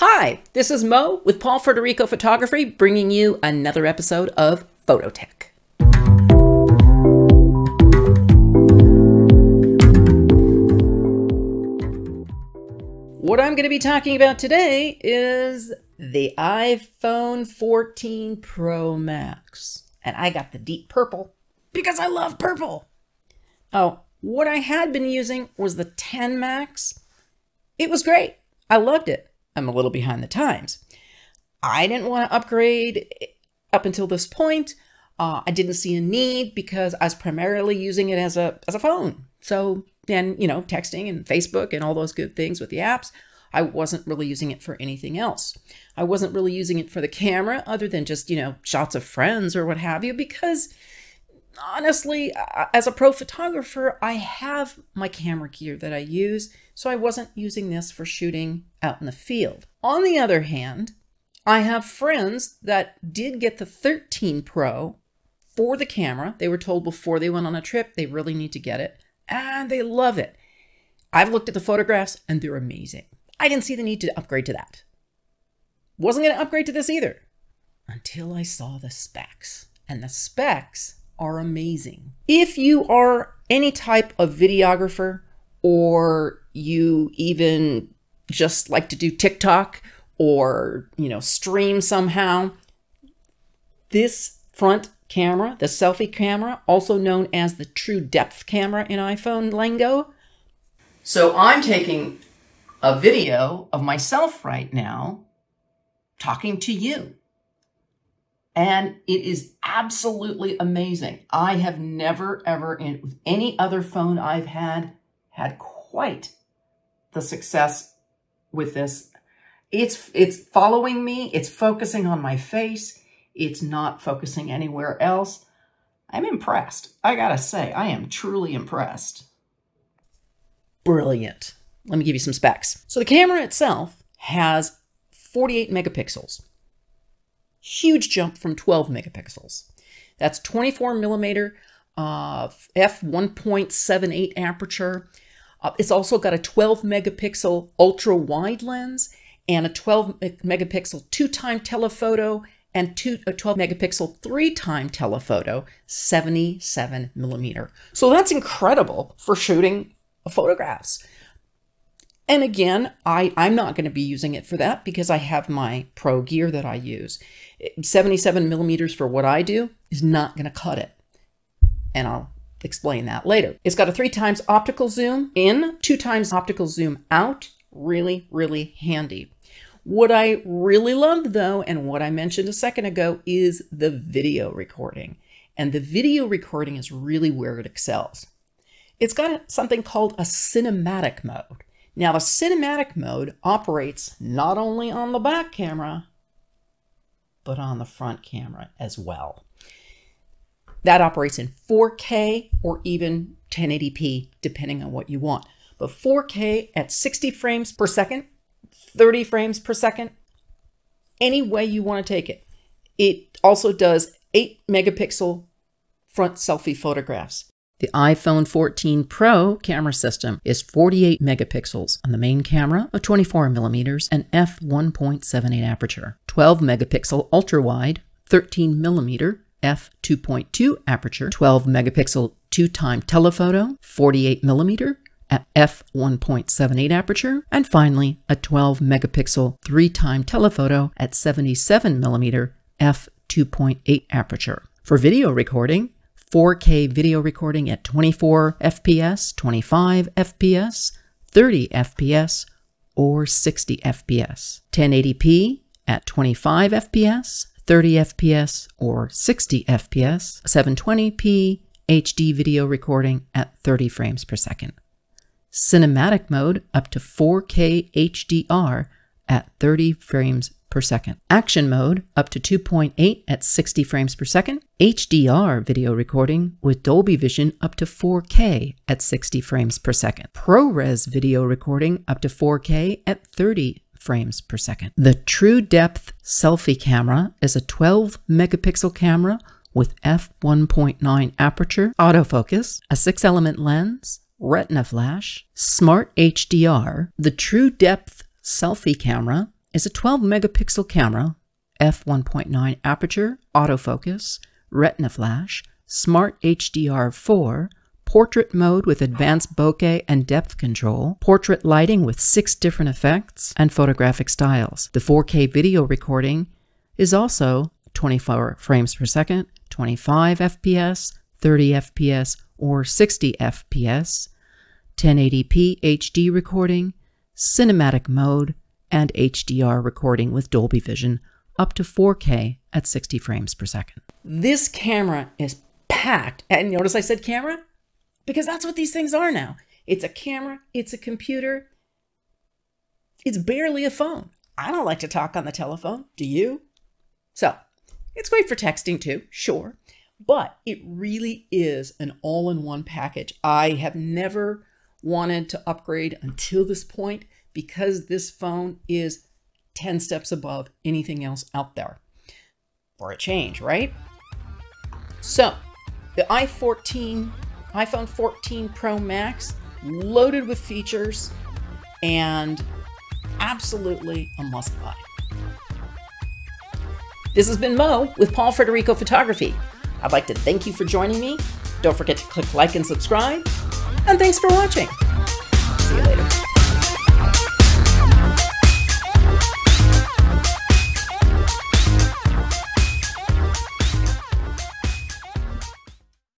Hi, this is Mo with Pawl-Frederico Photography, bringing you another episode of Phototech. What I'm going to be talking about today is the iPhone 14 Pro Max. And I got the deep purple because I love purple. Oh, what I had been using was the 10 Max. It was great. I loved it. I'm a little behind the times. I didn't want to upgrade up until this point. I didn't see a need because I was primarily using it as a phone. So then, you know, texting and Facebook and all those good things with the apps, I wasn't really using it for anything else. I wasn't really using it for the camera other than just, you know, shots of friends or what have you, because honestly, as a pro photographer, I have my camera gear that I use, so I wasn't using this for shooting out in the field. On the other hand, I have friends that did get the 13 Pro for the camera. They were told before they went on a trip they really need to get it, and they love it. I've looked at the photographs and they're amazing. I didn't see the need to upgrade to that. Wasn't going to upgrade to this either until I saw the specs, and the specs are amazing. If you are any type of videographer, or you even just like to do TikTok or, you know, stream somehow, this front camera, the selfie camera, also known as the true depth camera in iPhone lingo. So I'm taking a video of myself right now talking to you. And it is absolutely amazing. I have never, ever, in any other phone I've had quite the success with this. It's following me. It's focusing on my face. It's not focusing anywhere else. I'm impressed. I gotta say, I am truly impressed. Brilliant. Let me give you some specs. So the camera itself has 48 megapixels. Huge jump from 12 megapixels. That's 24 millimeter f1.78 aperture. It's also got a 12 megapixel ultra wide lens and a 12 megapixel 2-time telephoto and a 12 megapixel 3-time telephoto, 77 millimeter. So that's incredible for shooting photographs. And again, I'm not going to be using it for that because I have my pro gear that I use. 77 millimeters for what I do is not going to cut it. And I'll explain that later. It's got a 3x optical zoom in, 2x optical zoom out. Really, really handy. What I really loved though, and what I mentioned a second ago, is the video recording. And the video recording is really where it excels. It's got something called a cinematic mode. Now, the cinematic mode operates not only on the back camera, but on the front camera as well. That operates in 4K or even 1080p, depending on what you want. But 4K at 60 frames per second, 30 frames per second, any way you want to take it. It also does 8 megapixel front selfie photographs. The iPhone 14 Pro camera system is 48 megapixels on the main camera, a 24 millimeters, and f1.78 aperture, 12 megapixel ultra wide, 13 millimeter, f2.2 aperture, 12 megapixel 2-time telephoto, 48 millimeter, at f1.78 aperture, and finally a 12 megapixel 3-time telephoto at 77 millimeter, f2.8 aperture. For video recording, 4K video recording at 24 FPS, 25 FPS, 30 FPS, or 60 FPS. 1080p at 25 FPS, 30 FPS, or 60 FPS. 720p HD video recording at 30 frames per second. Cinematic mode up to 4K HDR at 30 frames per second. Action mode up to 2.8 at 60 frames per second. HDR video recording with Dolby Vision up to 4K at 60 frames per second. ProRes video recording up to 4K at 30 frames per second. The True Depth selfie camera is a 12 megapixel camera with f1.9 aperture, autofocus, a 6-element lens, retina flash, smart HDR. The True Depth selfie camera is a 12 megapixel camera, f1.9 aperture, autofocus, retina flash, smart HDR4, portrait mode with advanced bokeh and depth control, portrait lighting with 6 different effects, and photographic styles. The 4K video recording is also 24 frames per second, 25 FPS, 30 FPS, or 60 FPS, 1080p HD recording, cinematic mode, and HDR recording with Dolby Vision up to 4K at 60 frames per second. This camera is packed. And notice I said camera? Because that's what these things are now. It's a camera, it's a computer, it's barely a phone. I don't like to talk on the telephone, do you? So, it's great for texting too, sure, but it really is an all-in-one package. I have never wanted to upgrade until this point because this phone is 10 steps above anything else out there. For a change, right? So, the iPhone 14 Pro Max, loaded with features and absolutely a must-buy. This has been Mo with Pawl-Frederico Photography. I'd like to thank you for joining me. Don't forget to click like and subscribe. And thanks for watching. See you later.